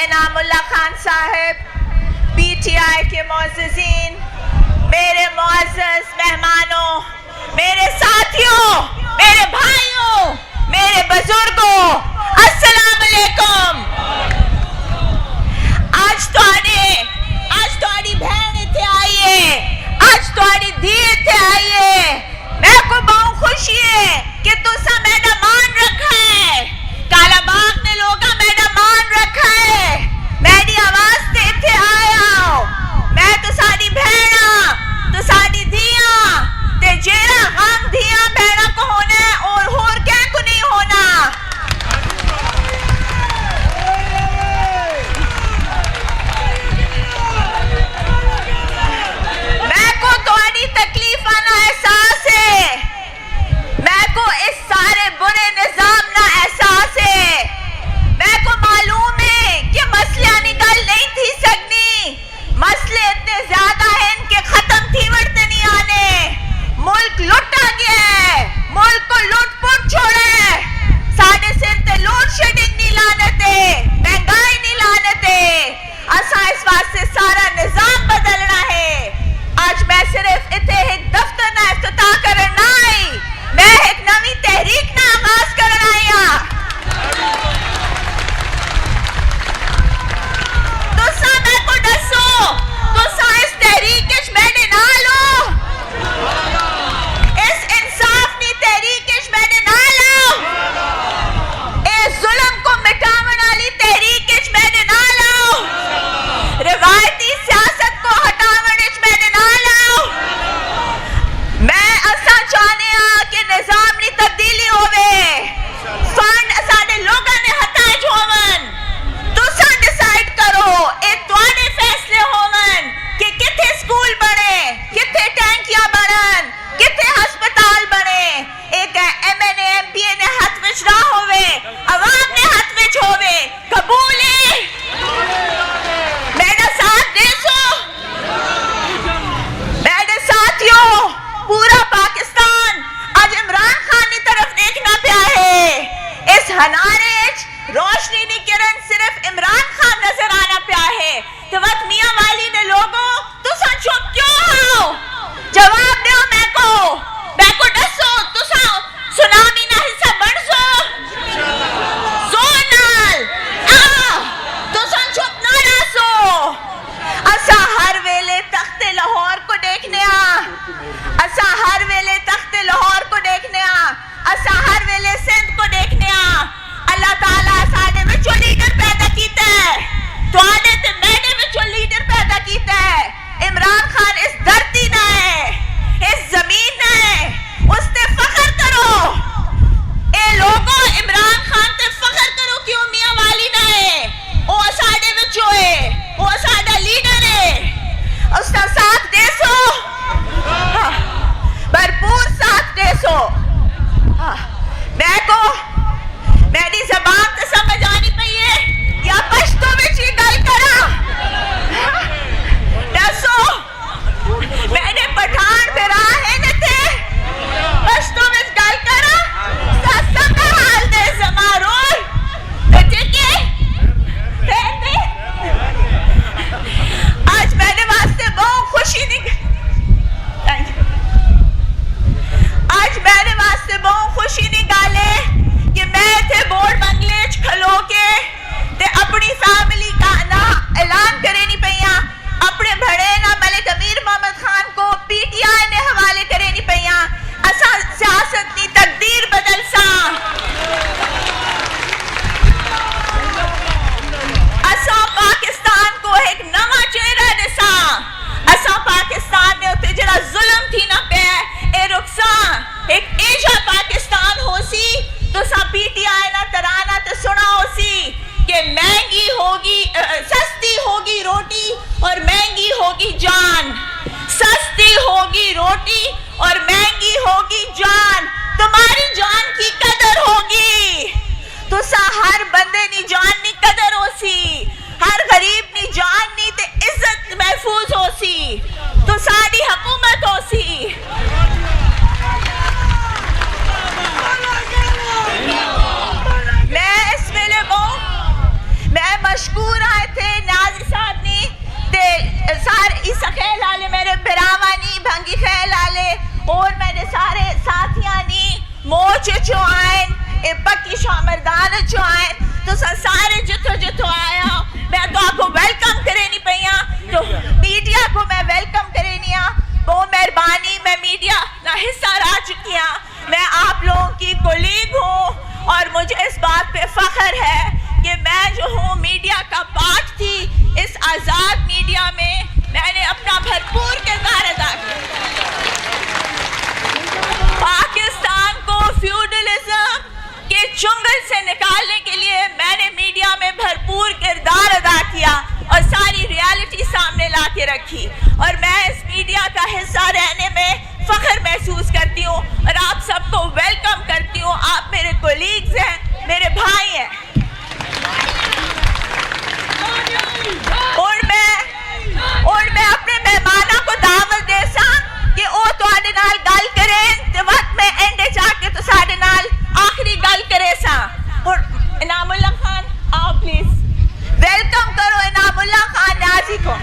इनामुल्लाह खान साहब, PTI के मुअज़्ज़िज़ीन, मेरे मुअज़्ज़ज़ मेहमानों, मेरे साथियों, मेरे भाइयों, मेरे बुजुर्गों, अस्सलाम वालेकुम। आज तुहाडी बहन इत्थे आई है, आज तुहाडी धी इत्थे आई है। मैं को बहुत खुशी है कि तुसा मेरा मान रखा है, काला बाग ने लोगा मेरा मान रखा है। मेरी आवाज से इत्थे आया, मैं तो साडी बहना, तो साडी धियां ते जेरा गम धियां बहना को होना है और क्या को नहीं होना। मैं को तुहाडी तकलीफ ना एहसास है, मैं को इस सारे बुरे निजाम ना एहसास है। मैं को मालूम है कि मसले निकल नहीं थी सकनी, मसले इतने ज्यादा हैं इनके खत्म थी बढ़ते नहीं आने। मुल्क लुटा गया है, मुल्क को लुट-पुट छोड़ा है, साढ़े सिर ते लोड शेडिंग नहीं लानते, महंगाई नहीं लानते। असा इस वास्ते सारा निजाम बदलना है। आज मैं सिर्फ इतने एक दफ्तर ना इफ्तिताह करना आई, मैं एक नवी तहरीक ना आगाज करना आया। तुसा मैं को दसो, तुसा इस तहरीक इच मैंने ना लो, इस इंसाफ नी तहरीक इच मैंने ना लो, इस जुल्म को मिटावन वाली तहरीक इच मैंने ना लो, रिवायती सियासत को हटावन इच मैंने ना लो। मैं असा चाहने कि निजाम नी तब्दीली होवे, फंड साडे लोगां ने हथां च होवन। तुसा डिसाइड करो, ए तुहाडे फैसले होवन कि किथे स्कूल बने, किथे टैंकियां बनन, किथे हस्पताल बने। एक MNA MPA ने हाथ विच ना होवे, अवाम ने हाथ विच होवे। कबूल है? मेरा साथ देसो, मेरे साथियों, पूरा पाकिस्तान आज इमरान खान की तरफ देखना पिया है। इस हनारे रोशनी की किरण सिर्फ इमरान खान नजर आना पिया है। तो वक्त मियां वाली ने लोगों तुसा चुप क्यों हो? जवाब दो मैं को दसो, तुसा सुनामी ना हिस्सा बन सो जोनल तुसा चुप ना रहो। असा हर वेले तख्ते लाहौर को देखने असा हर वेले तख्ते लाहौर को देखने असा हर वेले सिंध को देखने। अल्लाह ताला साडे विचों लीडर पैदा कीता है, तुहाडे ते मेरे विचों लीडर पैदा कीता है। इमरान खान इस धरती दा है, इस जमीन दा है, उस ते फख्र करो। ए लोगों इमरान खान ते फख्र करो कि ओ मियां वाली दा है, ओ साडे विचों है, ओ साडा लीडर है। उसका साथ देसो, भरपूर साथ देसो। मैं को मेरी जबान तो समझ आनी पई या पश्तो में ही गल करा। दसो मैंने पठान फिरा है न थे, पश्तो में गल करा। सस्ता का हाल दे समारोह ठीक है। आज मैंने वास्ते बहुत खुशी आज मेरे वास्ते बहुत खुशी निकाले कि मैं थे बोर्ड बंगले खलो के ते अपनी फैमिली का ना ऐलान करे नहीं पैया, अपने बड़े ना मलिक अमीर मोहम्मद खान को PTI ने हवाले करे नहीं पैया। असा सियासत की तकदीर बदल सा, असा पाकिस्तान को एक नवा चेहरा दिसा। असा पाकिस्तान ने उते जड़ा जुल्म थी ना पे ए रुखसा एक एजा पाकिस्तान होसी तो सा PTI ना तराना तो सुना होसी कि महंगी होगी, सस्ती होगी रोटी और महंगी होगी जान, सस्ती होगी रोटी और महंगी होगी जान। तुम्हारी जान की कदर होगी तो सा हर बंदे नी जान नी कदर होसी, हर गरीब नी जान नी ते इज्जत महफूज होसी, तो साडी हुकूमत होसी। मैं इस वेले मैं मशकूर है चो आयन ए पक्की शामरदान चो आयन तो सारे जितो आया मैं तो आपको वेलकम करे नहीं पैया तो मीडिया को मैं वेलकम करे नहीं बहुत मेहरबानी मैं मीडिया ना हिस्सा रह चुकी हूँ मैं आप लोगों की कोलीग हूँ और मुझे इस बात पे फख्र है कि मैं जो हूँ मीडिया का पार्ट थी इस आज़ाद मीडिया में मैंने अपना भरपूर किरदार अदा किया पाकिस्तान को फ्यूडलिज्म के चुंगल से निकालने के लिए मैंने मीडिया में भरपूर किरदार अदा किया और सारी रियलिटी सामने ला के रखी और मैं इस मीडिया का हिस्सा रहने में फख्र महसूस करती हूँ और आप सबको वेलकम करती हूँ आप मेरे कोलीग्स हैं मेरे भाई हैं और मैं अपने मेहमानों को दावत दे सा कि वो तुहाडे नाल गल करे ते वक्त मैं एंडे जाके तो साडे नाल आखिरी गल करे सा और इनामुल्लाह खान आओ प्लीज वेलकम करो इनामुल्लाह खान नाजी को